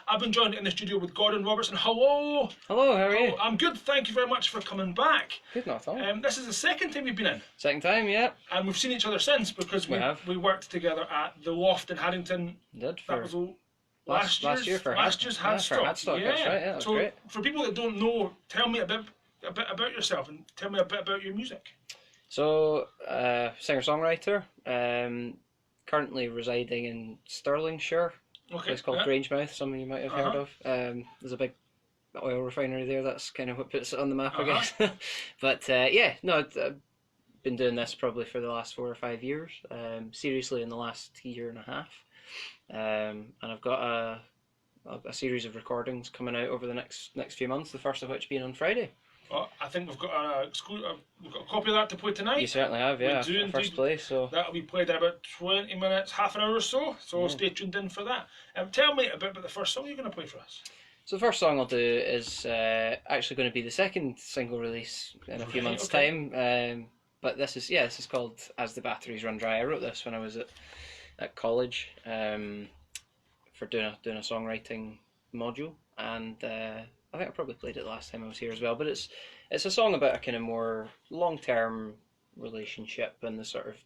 I've been joined in the studio with Gordon Robertson. Hello. Hello, how are you? I'm good, thank you very much for coming back. Good, not at all. This is the second time you've been in. Second time, yeah. And we've seen each other since because we worked together at the Loft in Haddington. Did that was last year's Hadstock. That's right, yeah, that was so great. For people that don't know, tell me a bit about yourself and tell me a bit about your music. So, singer-songwriter, currently residing in Stirlingshire. Okay. It's called Grangemouth, something you might have heard of. There's a big oil refinery there, that's kind of what puts it on the map, I guess. But I've been doing this probably for the last 4 or 5 years, seriously in the last year and a half. And I've got a series of recordings coming out over the next few months, the first of which being on Friday. Well, I think we've got a copy of that to play tonight. You certainly have, yeah. First play, so that'll be played in about 20 minutes, half an hour or so. So stay tuned in for that. Tell me a bit about the first song you're going to play for us. So the first song I'll do is actually going to be the second single release in a few months' time. But this is called As the Batteries Run Dry. I wrote this when I was at college for doing a songwriting module, and I think I probably played it last time I was here as well. But it's a song about a kind of more long-term relationship and the sort of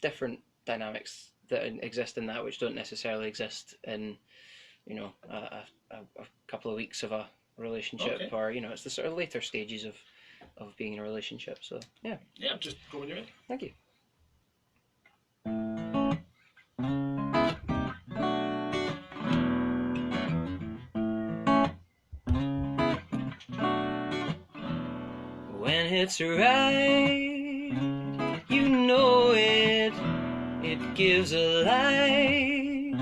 different dynamics that exist in that, which don't necessarily exist in a couple of weeks of a relationship, or it's the sort of later stages of being in a relationship. So yeah, just go when you're ready. Thank you. When it's right, you know it gives a light,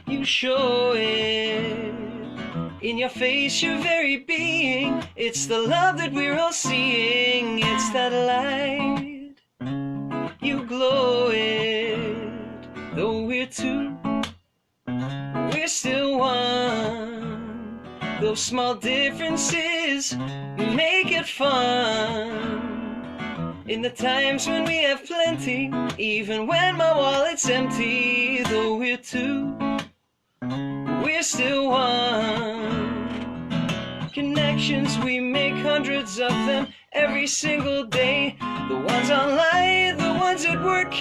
you show it in your face, your very being. It's the love that we're all seeing, it's that light, you glow it. Though we're two, we're still one. Those small differences make it fun. In the times when we have plenty, even when my wallet's empty. Though we're two, we're still one. Connections, we make hundreds of them every single day. The ones online, the ones at work,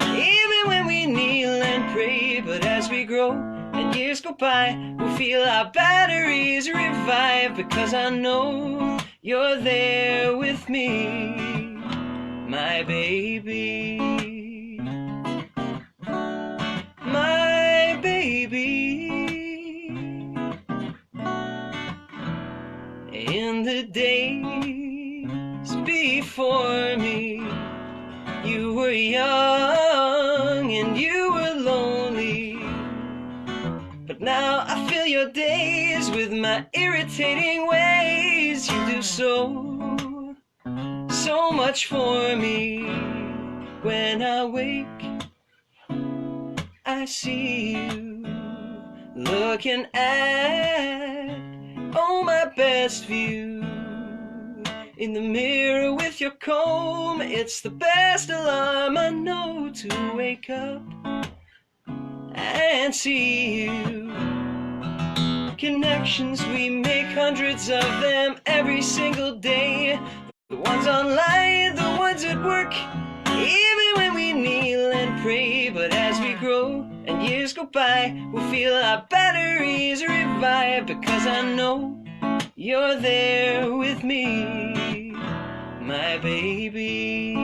even when we kneel and pray. But as we grow and years go by, we'll feel our batteries revive. Because I know you're there with me, my baby, my baby. In the days before me, you were young and you were lonely. But now I fill your days with my irritating ways. You do so much for me. When I wake, I see you looking at, oh, my best view. In the mirror with your comb, it's the best alarm I know to wake up and see you. Connections, we make hundreds of them every single day. The ones online, the ones at work, even when we kneel and pray. But as we grow and years go by, we'll feel our batteries revive. Because I know you're there with me, my baby.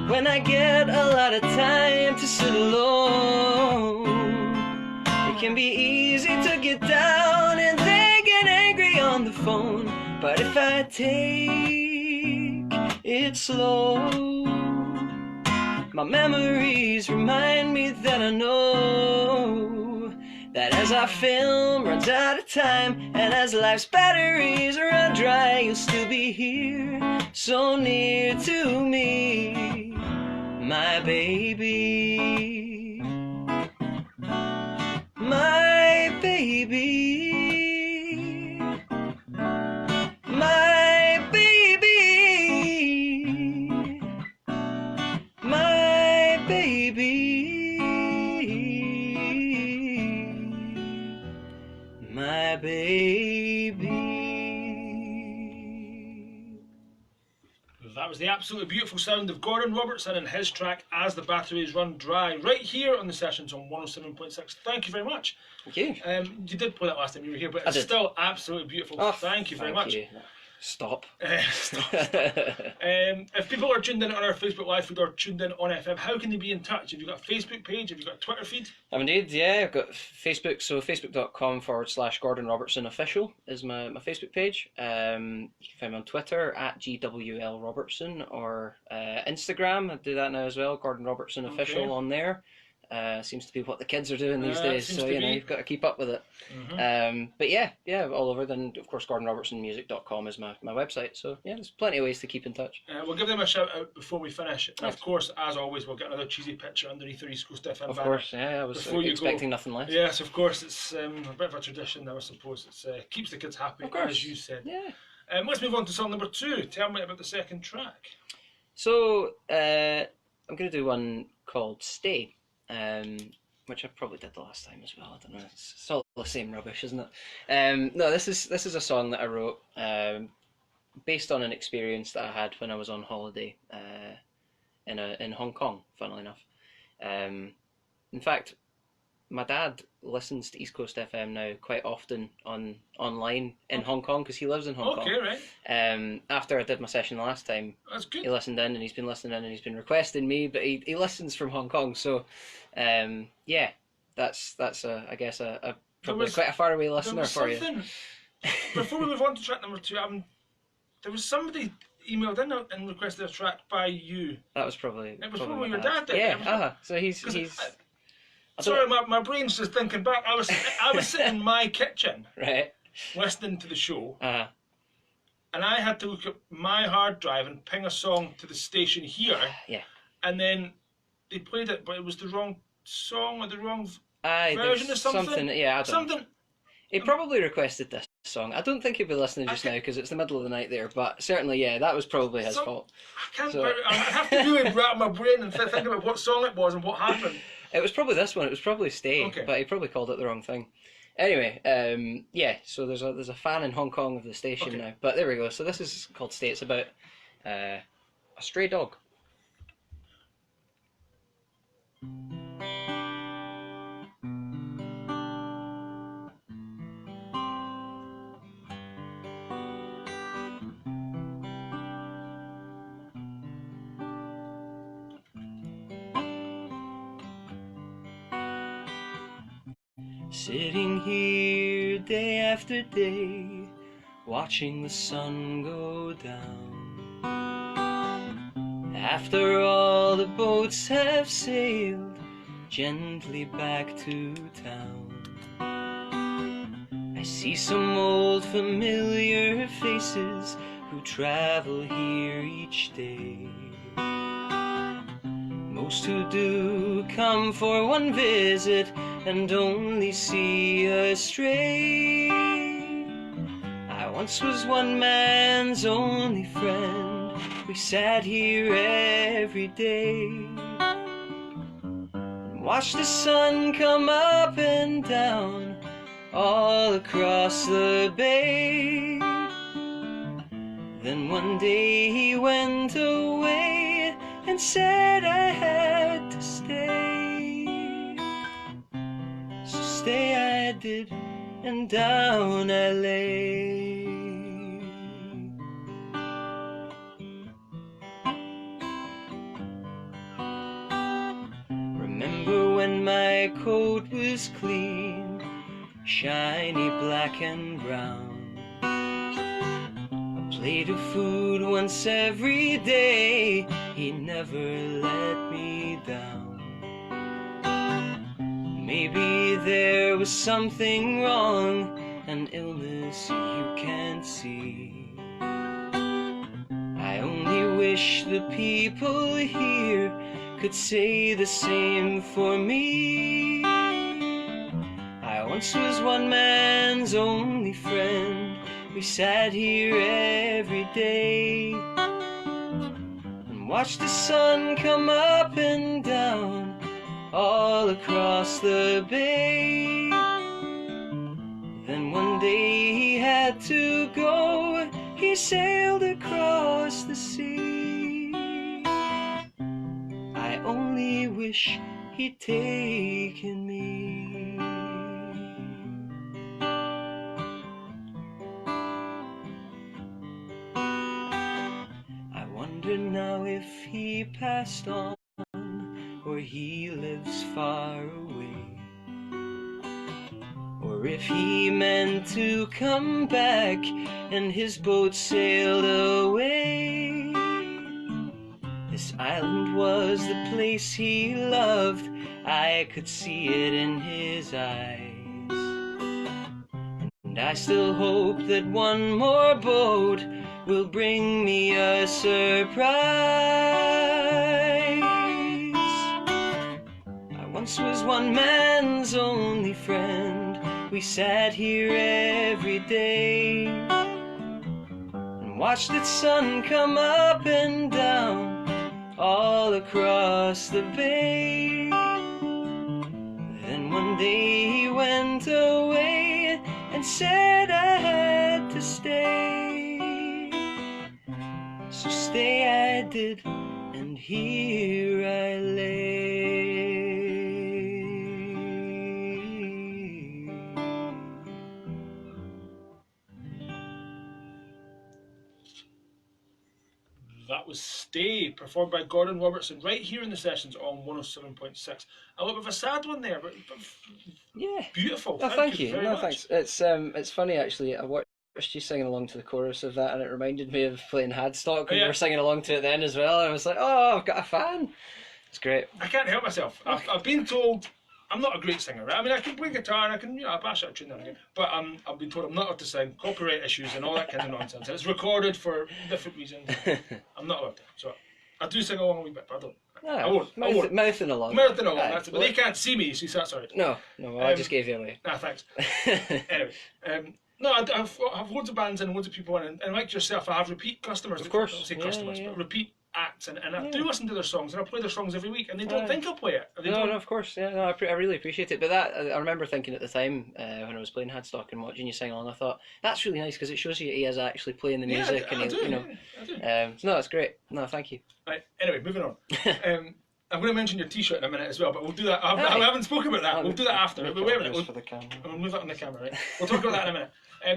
When I get a lot of time to sit alone, it can be easy to get down and then get angry on the phone. But if I take it slow, my memories remind me that I know that as our film runs out of time, and as life's batteries run dry, you'll still be here, so near to me, my baby, my baby, my baby, my baby. baby. That was the absolutely beautiful sound of Gordon Robertson and his track As the Batteries Run Dry, right here on the Sessions on 107.6. Thank you very much. Thank you. You did play that last time you were here, but it's still absolutely beautiful. Oh, thank you very much. You. Stop. Stop. If people are tuned in on our Facebook Live feed or tuned in on FM, how can they be in touch? Have you got a Facebook page? Have you got a Twitter feed? I've indeed, yeah. I've got Facebook, so facebook.com/Gordon Robertson Official is my Facebook page. You can find me on Twitter at GWL Robertson, or Instagram. I do that now as well, Gordon Robertson Official on there. Seems to be what the kids are doing these days, so you've got to keep up with it. But yeah, all over. Then of course GordonRobertsonMusic.com is my website, so yeah, there's plenty of ways to keep in touch. We'll give them a shout out before we finish, and of course, as always, we'll get another cheesy picture underneath the East Coast FM banner. Of course, yeah, I was expecting nothing less. Yes, of course, it's a bit of a tradition now, I suppose. It keeps the kids happy, as you said. Yeah. Let's move on to song number 2. Tell me about the second track. So I'm going to do one called Stay. Which I probably did the last time as well. I don't know. It's all the same rubbish, isn't it? No, this is a song that I wrote based on an experience that I had when I was on holiday in Hong Kong. Funnily enough, in fact, my dad listens to East Coast FM now quite often online in Hong Kong because he lives in Hong Kong. Okay, right. After I did my session last time, that's good. He listened in and he's been listening in and he's been requesting me, but he listens from Hong Kong. So, yeah, that's I guess probably quite a far away listener for you. Before we move on to track number 2, there was somebody emailed in and requested a track by you. That was probably. It was probably your dad. Yeah. So he's. Sorry, my brain's just thinking back. I was sitting in my kitchen, right, listening to the show, and I had to look at my hard drive and ping a song to the station here. Yeah. And then they played it, but it was the wrong song or the wrong version of something. Yeah, something. He probably requested this song. I don't think he'll be listening just now because it's the middle of the night there. But certainly, yeah, that was probably his fault. I have to really wrap my brain and think about what song it was and what happened. It was probably this one. It was probably Stay, but he probably called it the wrong thing. Anyway, yeah. So there's a fan in Hong Kong of the station now. But there we go. So this is called Stay. It's about a stray dog. Sitting here day after day, watching the sun go down. After all the boats have sailed gently back to town, I see some old familiar faces who travel here each day. Most who do come for one visit and only see us stray. I once was one man's only friend. We sat here every day and watched the sun come up and down all across the bay. Then one day he went away and said I had to stay. So stay I did, and down I lay. Remember when my coat was clean, shiny black and brown. A plate of food once every day, he never let me down. Maybe there was something wrong, an illness you can't see. I only wish the people here could say the same for me. I once was one man's only friend. We sat here every day and watched the sun come up and down all across the bay. Then one one day he had to go, he sailed across the sea. I only wish he'd taken me. I wonder now if he passed on, or he lives far away, or if he meant to come back and his boat sailed away. This island was the place he loved, I could see it in his eyes. And I still hope that one more boat will bring me a surprise. I once was one man's only friend, we sat here every day and watched the sun come up and down all across the bay. Then one day he went away and said I had to stay. So stay I did, and here I lay. That was Stay, performed by Gordon Robertson, right here in the sessions on 107.6. A little bit of a sad one there, but Yeah. beautiful. No, thank you. very No, much. thanks. It's funny actually. I watched you singing along to the chorus of that, and it reminded me of playing Hadstock when yeah. you were singing along to it then as well. I was like, oh, I've got a fan. It's great. I can't help myself. I've been told I'm not a great singer, right? I mean, I can play guitar and I can, I bash out a tune there again. But I've been told I'm not allowed to sing, copyright issues and all that kind of nonsense. And it's recorded for different reasons. I'm not allowed to. So I do sing along a wee bit, but I don't. I won't. Mouthing along. Mouthing along, that's it. But they can't see me, so that's all right. No, I just gave you away. Nah, thanks. Anyway, no, I've loads of bands and loads of people in, and like yourself, I have repeat customers. Of course. I don't say Yeah, customers, yeah. but repeat acts, and I do listen to their songs, and I play their songs every week, and they don't think I'll play it. No, of course, yeah, no, I really appreciate it. But that I remember thinking at the time when I was playing Hadstock and watching you sing along, I thought that's really nice because it shows you he is actually playing the music, I and do, you know. I do. No, it's great. No, thank you. Right. Anyway, moving on. I'm going to mention your T-shirt in a minute as well, but we'll do that. I haven't spoken about that. We'll do that after. But wait a minute. For the camera. We'll move that on the camera, right? We'll talk about that in a minute.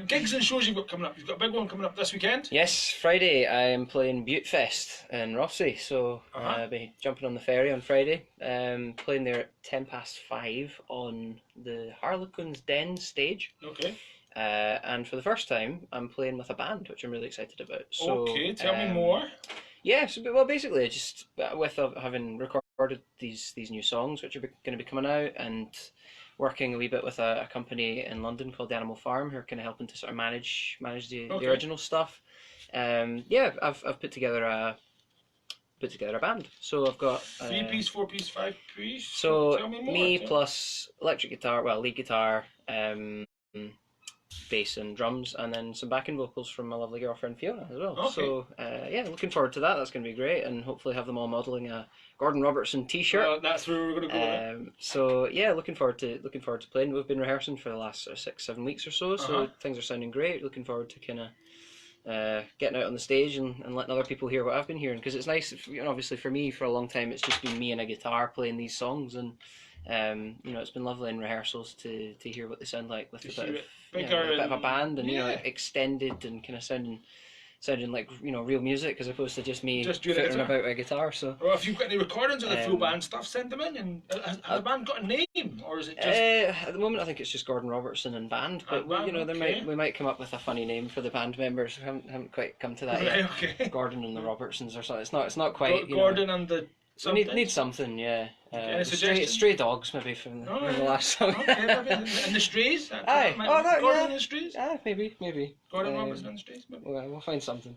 Gigs and shows you've got coming up. You've got a big one coming up this weekend. Yes, Friday I'm playing Butte Fest in Rothsay, so I'll be jumping on the ferry on Friday. Playing there at 5:10 on the Harlequin's Den stage. Okay. And for the first time, I'm playing with a band, which I'm really excited about. So, okay, tell me more. Yeah, so, well, basically, just with having recorded these new songs, which are going to be coming out, and working a wee bit with a company in London called the Animal Farm, who are kind of helping to sort of manage the original stuff. Yeah, I've put together a band. So I've got 3-piece, 4-piece, 5-piece. So tell me more. me plus electric guitar, lead guitar, bass and drums, and then some backing vocals from my lovely girlfriend Fiona as well. Okay. So yeah, looking forward to that. That's going to be great, and hopefully have them all modelling a Gordon Robertson T-shirt. That's where we're going to go. So yeah, looking forward to playing. We've been rehearsing for the last 6-7 weeks or so, so things are sounding great. Looking forward to kind of getting out on the stage and letting other people hear what I've been hearing, because it's nice. Obviously for me, for a long time, it's just been me and a guitar playing these songs, and it's been lovely in rehearsals to hear what they sound like with a bit of a band, and extended and kind of sounding like real music as opposed to just me fiddling about with a guitar. So, well, if you've got any recordings of the full band stuff, send them in. And has the band got a name, or is it just? At the moment, I think it's just Gordon Robertson and band. But we might come up with a funny name for the band members. We haven't quite come to that yet. Okay. Gordon and the Robertsons or something. It's not quite. Gordon and the. We need something, yeah. Any stray dogs, maybe from the last song. Okay, maybe. And the Strays. Aye. Gordon and the Strays. Maybe. Gordon Robertson and the Strays. Maybe. We'll find something.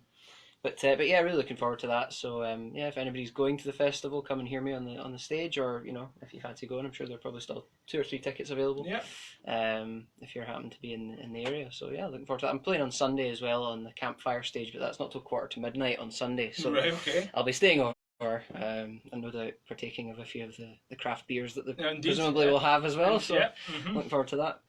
But yeah, really looking forward to that. So yeah, if anybody's going to the festival, come and hear me on the stage, or if you fancy going, I'm sure there are probably still 2 or 3 tickets available. Yeah. If you're happen to be in the area, so yeah, looking forward to that. I'm playing on Sunday as well on the campfire stage, but that's not till 1:45 on Sunday. So right, okay. I'll be staying over. And no doubt partaking of a few of the craft beers that they presumably will have as well. So looking forward to that.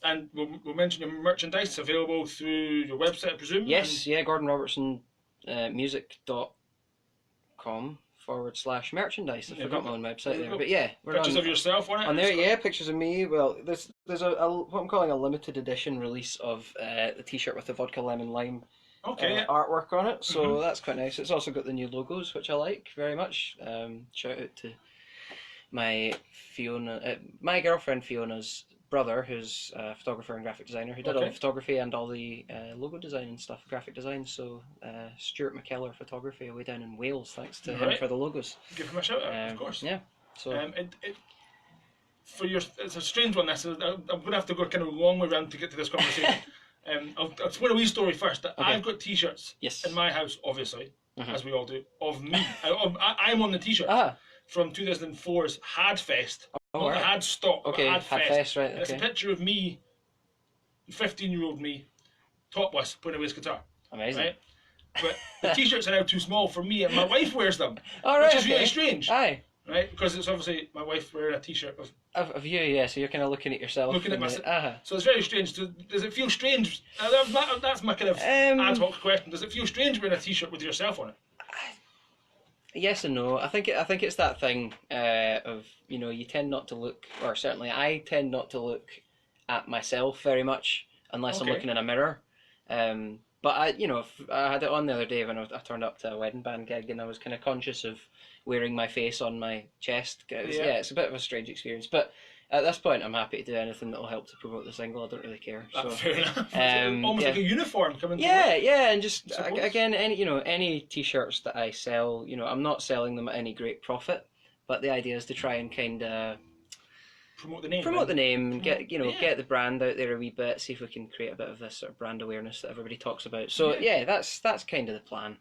And we'll mention your merchandise available through your website, I presume. Yes, yeah, GordonRobertson.com/merchandise. I forgot my own website there, but yeah, we're pictures on, of yourself on it. on there. Yeah, pictures of me. Well, there's a what I'm calling a limited edition release of the T-shirt with the vodka lemon lime artwork on it. So that's quite nice. It's also got the new logos, which I like very much. Shout out to my girlfriend Fiona's brother, who's a photographer and graphic designer, who did all the photography and all the logo design and stuff, graphic design. So Stuart McKellar Photography, away down in Wales. Thanks to him for the logos. Give him a shout out, of course. Yeah. So it's a strange one. This I'm going to have to go kind of a long way around to get to this conversation. I'll explain a wee story first. I've got T-shirts in my house, obviously, as we all do, of me. I'm on the T-shirt from 2004's Hadfest. Not the Had Stock, but Hadfest. Right, It's a picture of me, 15-year-old me, topless, playing a bass guitar. Amazing. Right? But the T-shirts are now too small for me, and my wife wears them, which is really strange. Aye. Right? Because it's obviously my wife wearing a T-shirt of you, yeah. So you're kind of looking at yourself. Looking at myself. So it's very strange. Does it feel strange? That's my kind of ad hoc question. Does it feel strange wearing a T-shirt with yourself on it? Yes and no. I think it's that thing of, you tend not to look, or certainly I tend not to look at myself very much unless I'm looking in a mirror. But I had it on the other day when I turned up to a wedding band gig, and I was kind of conscious of wearing my face on my chest. It's a bit of a strange experience, but at this point I'm happy to do anything that will help to promote the single. I don't really care. So, fair enough. Almost like a uniform coming to and just again, any T-shirts that I sell, I'm not selling them at any great profit, but the idea is to try and kind of promote the name. And get get the brand out there a wee bit. See if we can create a bit of this sort of brand awareness that everybody talks about. So that's kind of the plan.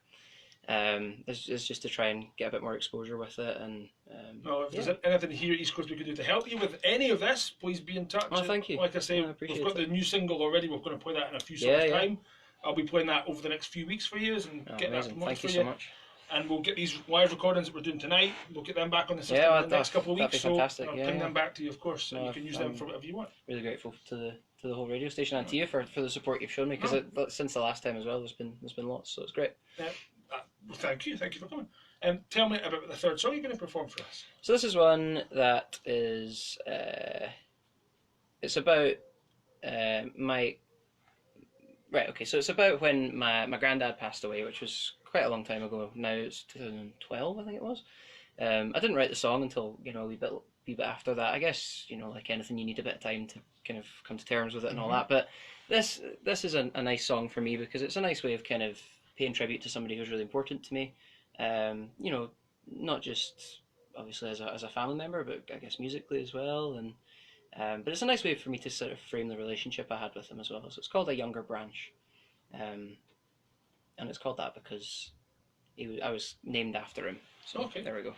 It's just to try and get a bit more exposure with it. And if there's anything here at East Coast we could do to help you with any of this, please be in touch. Oh, thank you. Like I say, we've got the new single already. We're going to play that in a few songs' time. I'll be playing that over the next few weeks for you and get that promoted for you. Thank you so much. And we'll get these live recordings that we're doing tonight. We'll get them back on the system in the next couple of weeks. That'd be fantastic. So I'll ping them back to you, of course, so you can use them for whatever you want. Really grateful to the whole radio station and to you for the support you've shown me, because since the last time as well, there's been lots, so it's great. Thank you for coming. Tell me about the third song you're going to perform for us. So this is one that is it's about my so it's about when my granddad passed away, which was quite a long time ago. Now it's 2012, I think it was. I didn't write the song until a wee bit after that. I guess like anything, you need a bit of time to kind of come to terms with it and all that. But this is a nice song for me because it's a nice way of kind of paying tribute to somebody who's really important to me. Not just obviously as a family member, but I guess musically as well. And but it's a nice way for me to sort of frame the relationship I had with him as well. So it's called A Younger Branch, and it's called that because I was named after him. So there we go.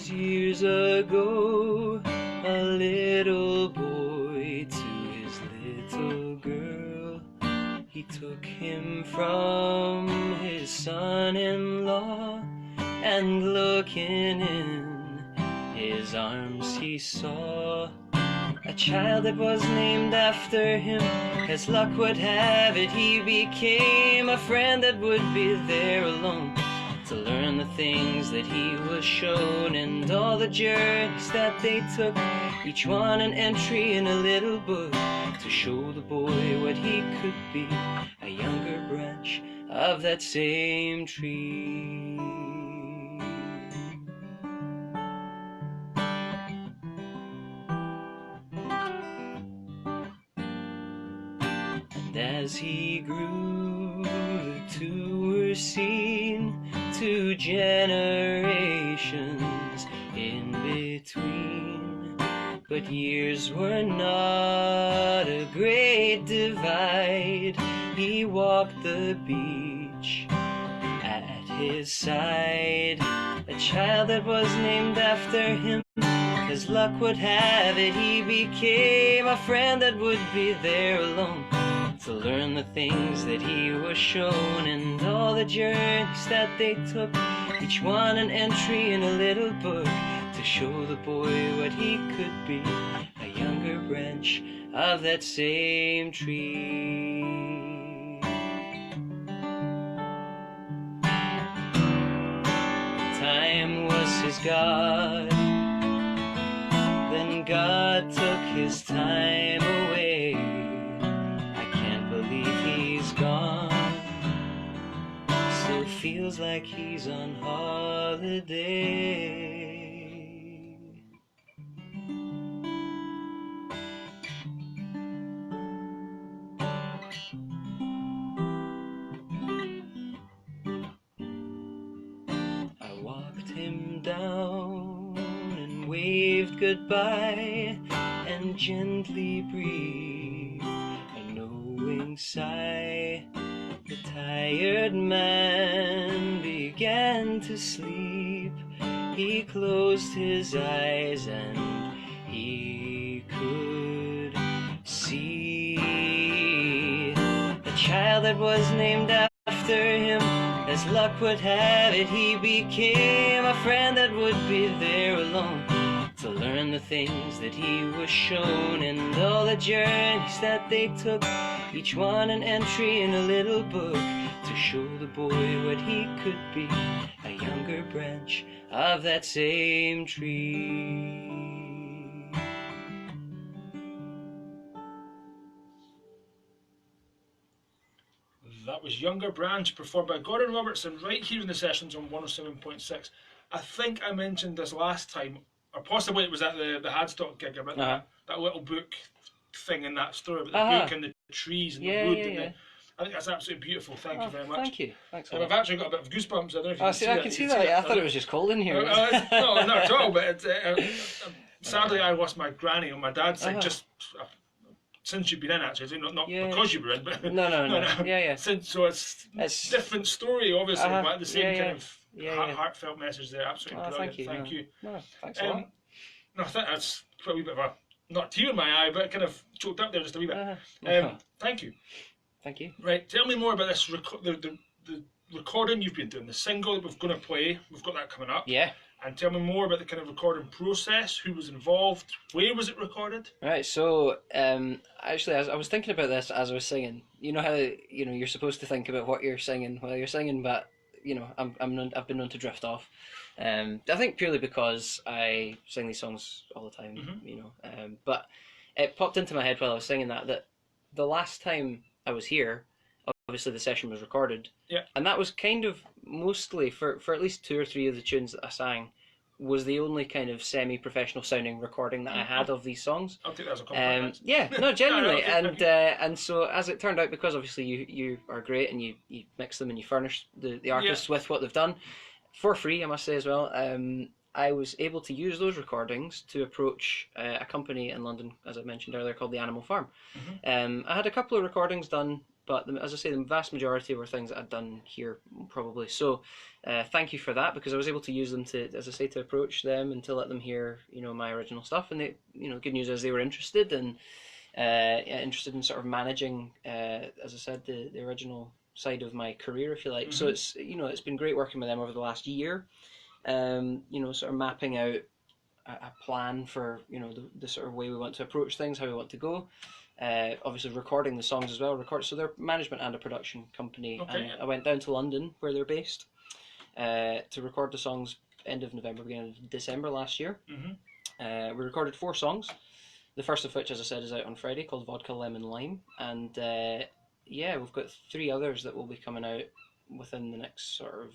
Years ago, a little boy to his little girl, he took him from his son-in-law, and looking in his arms he saw a child that was named after him. As luck would have it, he became a friend that would be there alone to learn the things that he was shown, and all the journeys that they took, each one an entry in a little book to show the boy what he could be, a younger branch of that same tree. And as he grew, the two were seen, 2 generations in between, but years were not a great divide. He walked the beach at his side, a child that was named after him. As luck would have it, he became a friend that would be there alone to learn the things that he was shown, and all the journeys that they took, each one an entry in a little book to show the boy what he could be, a younger branch of that same tree. Time was his God, then God took his time away. I can't believe he's gone, still feels like he's on holiday. I walked him down and waved goodbye and gently breathed a knowing sigh. The tired man began to sleep. He closed his eyes and he could see the child that was named after him. As luck would have it, he became a friend that would be there alone to learn the things that he was shown, and all the journeys that they took, each one an entry in a little book to show the boy what he could be, a younger branch of that same tree. That was Younger Branch, performed by Gordon Robertson, right here in the sessions on 107.6. I think I mentioned this last time, or possibly it was at the Hadstock gig, about that little book thing in that story, about the book and the trees and the wood. And I think that's absolutely beautiful. Thank you very much. Thank you. Thanks a And lot. I've actually got a bit of goosebumps. I don't know if you can see I that. can see that. I thought it was just cold in here. No, not at all. But sadly, I lost my granny on my dad's side just since you've been in, actually. Not because you were in, but No. Yeah. Since, so it's different story, obviously, but the same kind of heartfelt message there. Absolutely brilliant. Thank you. No, thanks a lot. No, I think that's a wee bit of a, not a tear in my eye, but kind of choked up there just a wee bit. Thank you. Thank you. Right, tell me more about this the recording you've been doing, the single that we're going to play. We've got that coming up. Yeah. And tell me more about the kind of recording process, who was involved, where was it recorded? Right, so actually, I was thinking about this as I was singing. You know how you're supposed to think about what you're singing while you're singing, but I've been known to drift off. I think purely because I sing these songs all the time. But it popped into my head while I was singing that the last time I was here, obviously the session was recorded. Yeah. And that was kind of mostly for at least 2 or 3 of the tunes that I sang, was the only kind of semi-professional sounding recording that I had of these songs. I'll take that as a compliment. Yeah, no, genuinely. And so as it turned out, because obviously you are great and you mix them and you furnish the artists with what they've done for free, I must say as well. I was able to use those recordings to approach a company in London, as I mentioned earlier, called the Animal Farm. I had a couple of recordings done, but as I say, the vast majority were things that I'd done here, probably. So thank you for that, because I was able to use them to, as I say, to approach them and to let them hear, my original stuff. And they, good news is they were interested and interested in sort of managing, as I said, the original side of my career, if you like. So it's it's been great working with them over the last year. Sort of mapping out a plan for the sort of way we want to approach things, how we want to go. Obviously recording the songs as well. So they're management and a production company. Okay. And I went down to London, where they're based, to record the songs end of November, beginning of December last year. We recorded 4 songs. The first of which, as I said, is out on Friday, called Vodka Lemon Lime. And we've got 3 others that will be coming out within the next sort of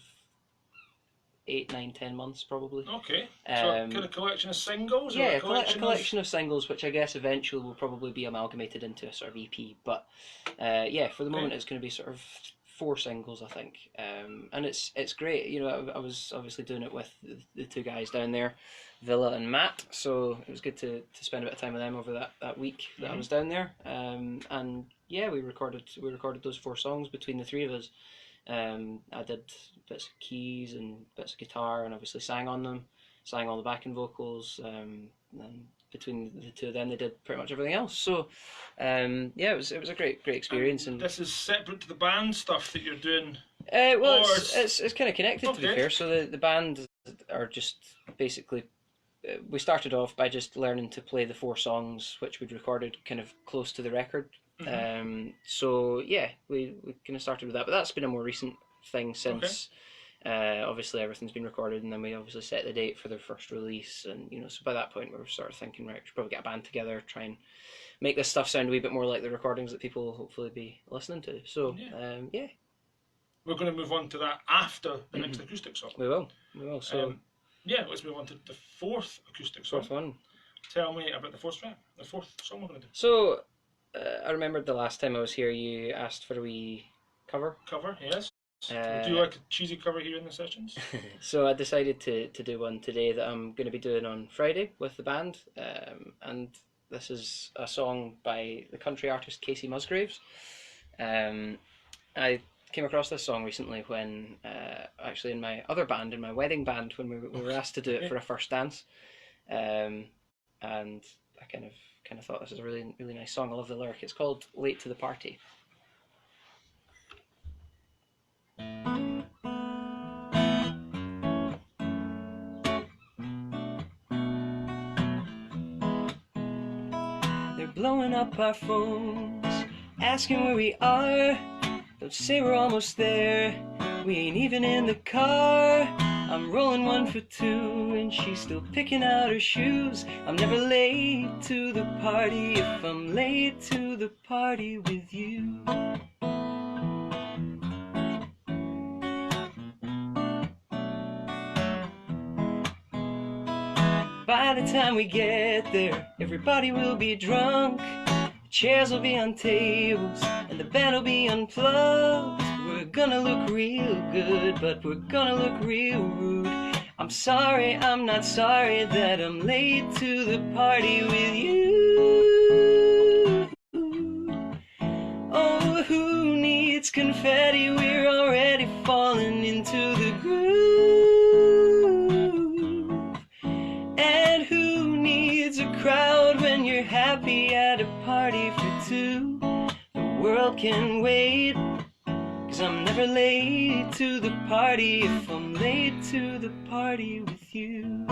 8, 9, 10 months probably. Okay. So kind of collection of singles? Yeah, or a collection of singles, which I guess eventually will probably be amalgamated into a sort of EP. But for the moment it's going to be sort of 4 singles, I think, and it's great. You know, I was obviously doing it with the 2 guys down there, Villa and Matt, so it was good to spend a bit of time with them over that week that I was down there. And yeah, we recorded those 4 songs between the 3 of us. I did bits of keys and bits of guitar, and obviously sang on them, sang all the backing vocals. And between the 2 of them, they did pretty much everything else. So, yeah, it was a great experience. And this is separate to the band stuff that you're doing. Well, it's kind of connected, to be Okay. fair. So the band are just basically. We started off by just learning to play the 4 songs which we'd recorded kind of close to the record. So yeah, we kind of started with that, but that's been a more recent thing since. Obviously everything's been recorded, and then we obviously set the date for their first release, and you know, so by that point we were sort of thinking, right, we should probably get a band together, try and make this stuff sound a wee bit more like the recordings that people will hopefully be listening to. So yeah, we're going to move on to that after the next acoustic song. we will. So yeah, let's move on to the 4th acoustic song. 4th one. Tell me about the 4th track, the 4th song we're going to do. So I remembered the last time I was here, you asked for a wee cover. Yes. Do you like a cheesy cover here in the sessions? So I decided to do one today that I'm going to be doing on Friday with the band, and this is a song by the country artist Casey Musgraves. I came across this song recently when actually in my other band, in my wedding band, when we were asked to do it for a first dance, and I kind of thought this is a really nice song. I love the lyric. It's called "Late to the Party." They're blowing up our phones, asking where we are. Don't say we're almost there, we ain't even in the car. I'm rolling 1 for 2 and she's still picking out her shoes. I'm never late to the party if I'm late to the party with you. By the time we get there, everybody will be drunk. The chairs will be on tables and the band will be unplugged. We're gonna look real good, but we're gonna look real rude. I'm sorry, I'm not sorry that I'm late to the party with you. Oh, who needs confetti? We're already falling into the groove. And who needs a crowd when you're happy at a party for 2? The world can wait, 'cause I'm never late to the party if I'm late to the party with you.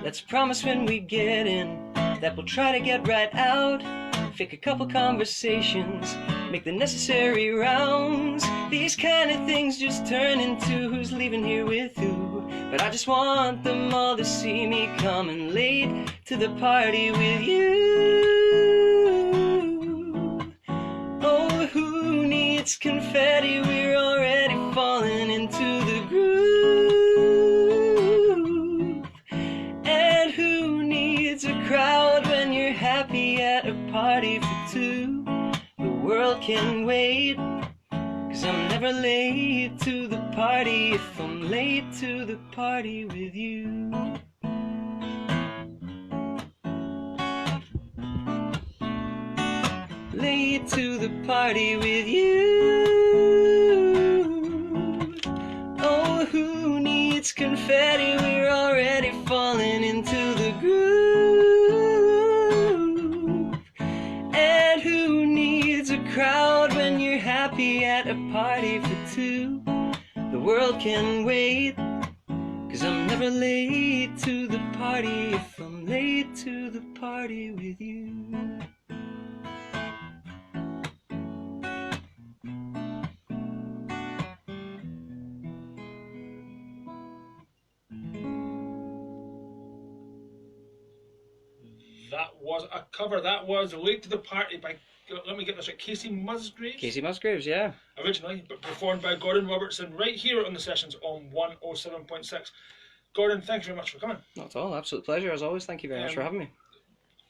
Let's promise when we get in that we'll try to get right out, fake a couple conversations, make the necessary rounds. These kind of things just turn into who's leaving here with who. But I just want them all to see me coming late to the party with you. Oh, who needs confetti? We're already falling into the groove. And who needs a crowd when you're happy at a party for 2? The world can wait, 'cause I'm never late to the party if I'm late to the party with you. Late to the party with you. Oh, who needs confetti? We're already falling into the groove. And who needs a crowd when you're happy at a party for 2? The world can wait, 'cause I'm never late to the party if I'm late to the party with you. That was a cover. That was "Late to the Party" by, let me get this right, Casey Musgraves? Casey Musgraves, yeah. Originally, but performed by Gordon Robertson right here on the sessions on 107.6. Gordon, thank you very much for coming. Not at all. Absolute pleasure as always. Thank you very much for having me.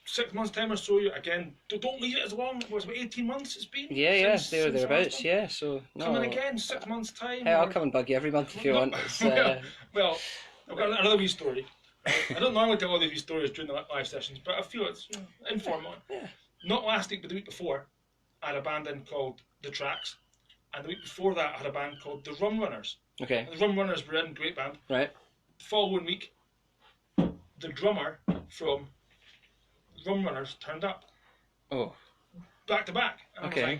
6 months' time or so, you again. Don't leave it as long. It was about 18 months it's been. Yeah, since thereabouts. Yeah, so no. Come in again, 6 months' time. Hey, I'll come and bug you every month if you want. It's, well, I've got another wee story. I don't normally tell all these wee stories during the live sessions, but I feel it's informal. Yeah. Not last week, but the week before, I had a band in called The Tracks, and the week before that, I had a band called The Rum Runners. Okay. And the Rum Runners were in, great band. Right. The following week, the drummer from Rum Runners turned up. Oh. Back to back. And Okay. I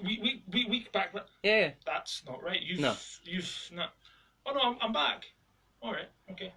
was like, week back. Yeah. That's not right. You've not. Oh no, I'm back. All right. Okay.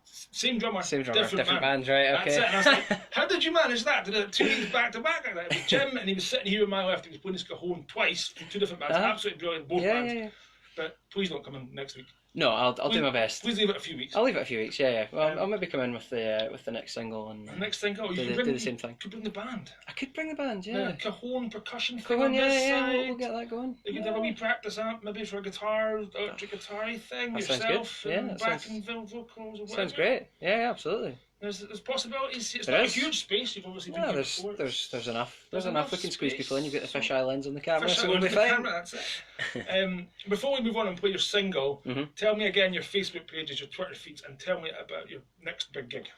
Same drummer. Different bands, right? Okay. That's it. And I was like, how did you manage that? Did it 2 weeks back to back like that? It was Jim, and he was sitting here on my left. He was playing his cajon twice from 2 different bands. Absolutely brilliant, both bands. Yeah. But please don't come in next week. No, I'll do my best. Please leave it a few weeks. I'll leave it a few weeks. Yeah. Well, I'll maybe come in with the next single and the next single. You do the same thing. You could bring the band. I could bring the band. Yeah. The cajon percussion. Cajon. Yeah. We'll get that going. You could have a wee practice amp, maybe for a guitar, electric guitar thing that yourself. Sounds good. Yeah. And backing vocals or whatever. Sounds great. Yeah. Absolutely. There's possibilities. It's there not is. a huge space. You've obviously been here before. There's enough. There's enough. We can squeeze people in. You've got the fisheye lens on the camera, so we'll be fine. Camera, that's it. Before we move on and play your single, tell me again your Facebook pages, your Twitter feeds, and tell me about your next big gig.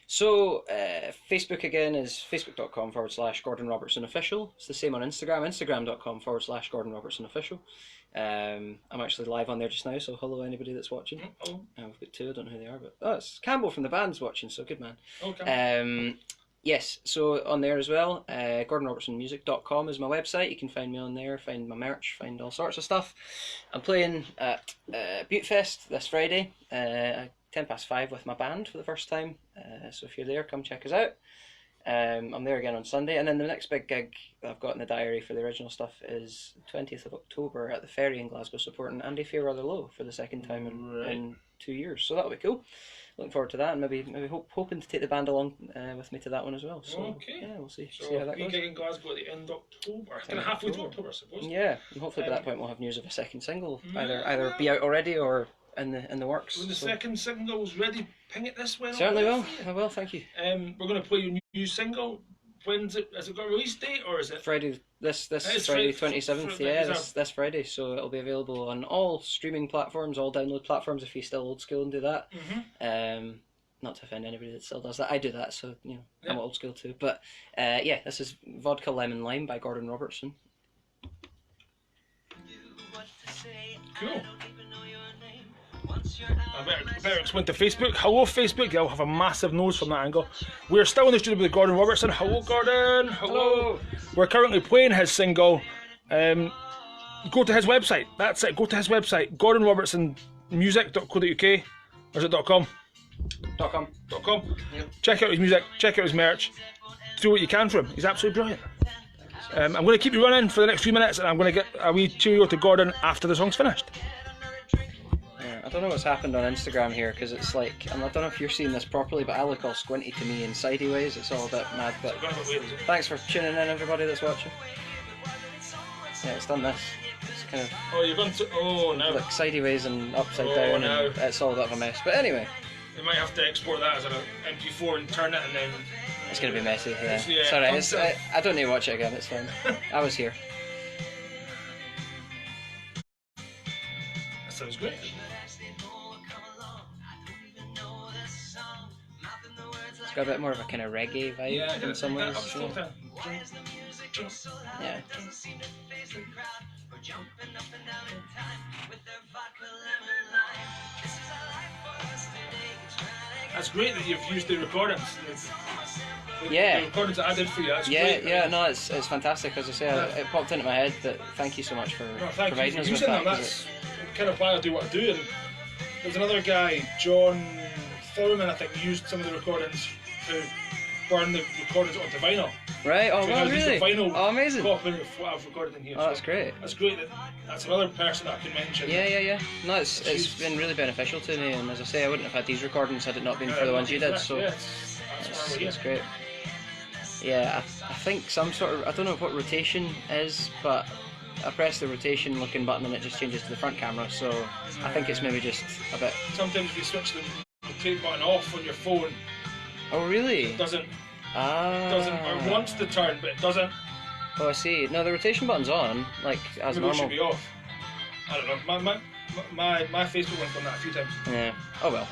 So, Facebook again is facebook.com/Gordon Robertson Official. It's the same on Instagram, instagram.com/Gordon Robertson Official. I'm actually live on there just now, so hello anybody that's watching. We've got 2, I don't know who they are, but it's Campbell from the band's watching, so good man. Okay. Yes, so on there as well, GordonRobertsonMusic.com is my website. You can find me on there, find my merch, find all sorts of stuff. I'm playing at Buttefest this Friday, 5:10 with my band for the first time. So if you're there, come check us out. I'm there again on Sunday, and then the next big gig that I've got in the diary for the original stuff is 20th of October at the Ferry in Glasgow, supporting Andy Fairweather Low for the second time in 2 years. So that'll be cool. Looking forward to that, and maybe hoping to take the band along with me to that one as well. So yeah, we'll see how that goes. Gig in Glasgow at the end of October, kind of halfway through October, I suppose. Yeah, and hopefully by that point we'll have news of a second single, either be out already or in the works. When the second single's ready, ping it this way. Certainly will. I will. Thank you. We're going to play your new single. When's it? Has it got a release date or is it Friday? This Friday 27th. Yeah, this Friday. So it'll be available on all streaming platforms, all download platforms. If you still old school and do that. Not to offend anybody that still does that. I do that, so I'm old school too. But this is Vodka Lemon Lime by Gordon Robertson. Cool. I better explain to Facebook. Hello, Facebook. They'll have a massive nose from that angle. We're still in the studio with Gordon Robertson. Hello, Gordon. Hello. We're currently playing his single. Go to his website. That's it. Go to his website. GordonRobertsonMusic.co.uk. Or is it .com? .com. Yep. Check out his music. Check out his merch. Do what you can for him. He's absolutely brilliant. I'm going to keep you running for the next few minutes, and I'm going to get a wee cheerio to Gordon after the song's finished. I don't know what's happened on Instagram here, because it's like, I don't know if you're seeing this properly, but I look all squinty to me in sideways. It's all a bit mad, but thanks for tuning in, everybody that's watching. Yeah, it's done this. It's kind of you're going to no, like sideways and upside down, no. And it's all a bit of a mess. But anyway, you might have to export that as an MP4 and turn it, and then it's going to be messy. Yeah, it's alright. I don't need to watch it again. It's fine. I was here. That sounds great. It's got a bit more of a kind of reggae vibe in some ways. Yeah. That's great that you've used the recordings. The recordings that I did for you. That's great. No, it's fantastic. As I say, it popped into my head. But thank you so much for providing us with that. That's kind of why I do what I do. And there's another guy, John Thurman, I think, used some of the recordings to burn the recordings onto vinyl. Right, oh wow, really? Oh, amazing. Copy of what I've recorded in here. Oh, that's great. That's great. That's another person that I can mention. Yeah. No, it's been really beneficial to me, and as I say, I wouldn't have had these recordings had it not been for the ones you did, so that's great. Yeah, I think some sort of, I don't know what rotation is, but I press the rotation looking button and it just changes to the front camera, so I think it's maybe just a bit... Sometimes if you switch the rotate button off on your phone, Oh really? it doesn't, Ah. or wants to turn, but it doesn't. Oh, I see. No, the rotation button's on, like, as Maybe it normal. should be off. I don't know. My Facebook one's done that a few times. Yeah. Oh well.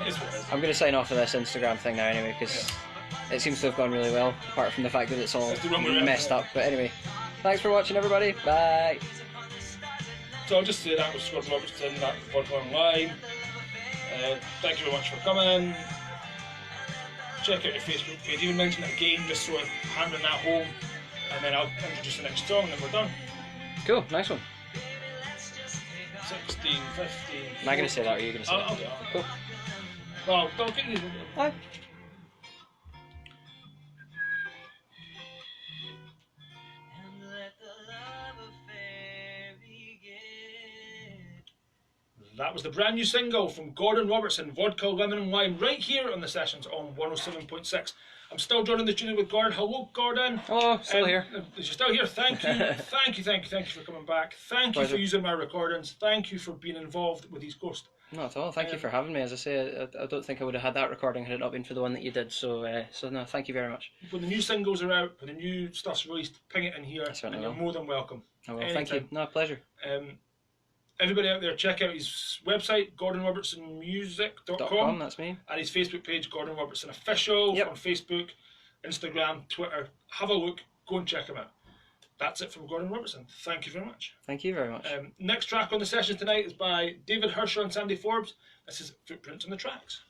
It is what it is. I'm going to sign off of this Instagram thing now anyway, because it seems to have gone really well, apart from the fact that it's all It's the wrong way around. messed up. But anyway, thanks for watching, everybody. Bye. So I'll just say that was Gordon Robertson, that Vodka Online. Thank you very much for coming. Check out your Facebook page. Even mention it again, just sort of hammering that home. And then I'll introduce the next song and then we're done. Cool, nice one. 16, 15. Am I going to say that or are you going to say I'll it? do that. Cool. Well, don't get these. Bye. That was the brand new single from Gordon Robertson, Vodka, Lemon and Wine, right here on the sessions on 107.6. I'm still joined in the studio with Gordon. Hello, Gordon. Hello, still here. You're still here. Thank you. Thank you for coming back. Thank you Pleasure. for using my recordings. Thank you for being involved with East Coast. Not at all. Thank you for having me. As I say, I don't think I would have had that recording had it not been for the one that you did. So, so no, thank you very much. When the new singles are out, when the new stuff's released, ping it in here, certainly and you're will. more than welcome. Oh, well, thank you. Anytime. No, pleasure. Everybody out there, check out his website, gordonrobertsonmusic.com. .com, that's me. And his Facebook page, Gordon Robertson Official, Yep. on Facebook, Instagram, Twitter. Have a look, go and check him out. That's it from Gordon Robertson. Thank you very much. Thank you very much. Next track on the session tonight is by David Hersher and Sandy Forbes. This is Footprints on the Tracks.